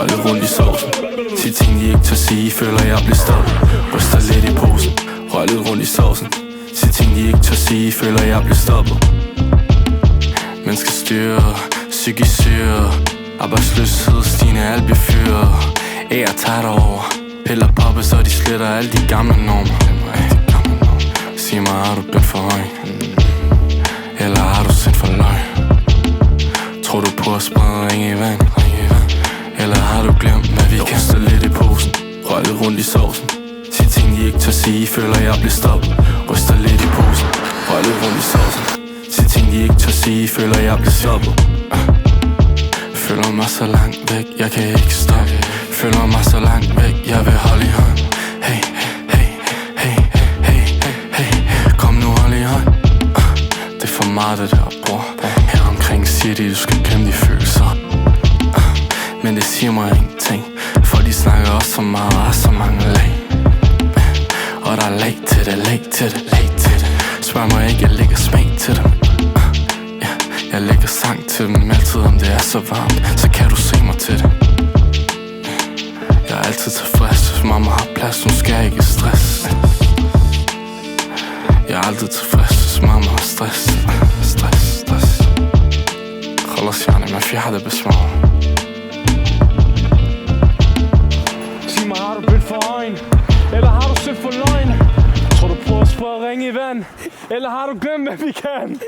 Rør lidt rundt i sovsen. Sig ting de ikke tør sige, føler jeg bliver stoppet. Ryster lidt i posen. Rør lidt rundt i sovsen. Sig ting de ikke tør sige, føler jeg bliver stoppet. Menneskestyre, psykisk syre. Arbejdsløshed, stigende, alt bliver fyret. Jeg tager dig over. Piller poppes, så de sletter alle de gamle normer. Sig mig, har du bødt for høj? Eller har du sendt for løg? Tror du på at sprede ringe i vand? Eller har du glemt, hvad vi kan? Ryster lidt i posen. Rør lidt rundt i sovsen. Sig ting de ikke tør sige, føler jeg bliver stoppet. Ryster lidt i posen. Rør lidt rundt i sovsen. Sig ting de ikke tør sige, føler jeg bliver stoppet. Føler mig så langt væk, jeg kan ikke stoppe. Føler mig så langt væk, jeg vil holde i hånd. Hey, hey, hey, hey, hey, hey. Kom nu, hold i hånd. Det er for meget det der, bror. Her omkring siger de, du skal glemme de følelser. Men det siger mig ingenting. For de snakker også så meget, og så mange lag. Og der er lag til det, lag til det, lag til det. Spørg mig ikke, jeg lægger smag til dem. Jeg lægger sang til dem altid, om det er så varmt. Så kan du se mig til det. Jeg er altid tilfreds, hvis mamma har plads. Nu skal jeg ikke stress. Jeg er altid tilfreds, hvis mamma har stress. Stress, stress. خلاص يعني ما في حدا بسمعه. Sig mig, har du bødt for øjen? Eller har du søgt for løgn? Tror du på at spørge ringe i vand? Eller har du glemt, hvad vi kan?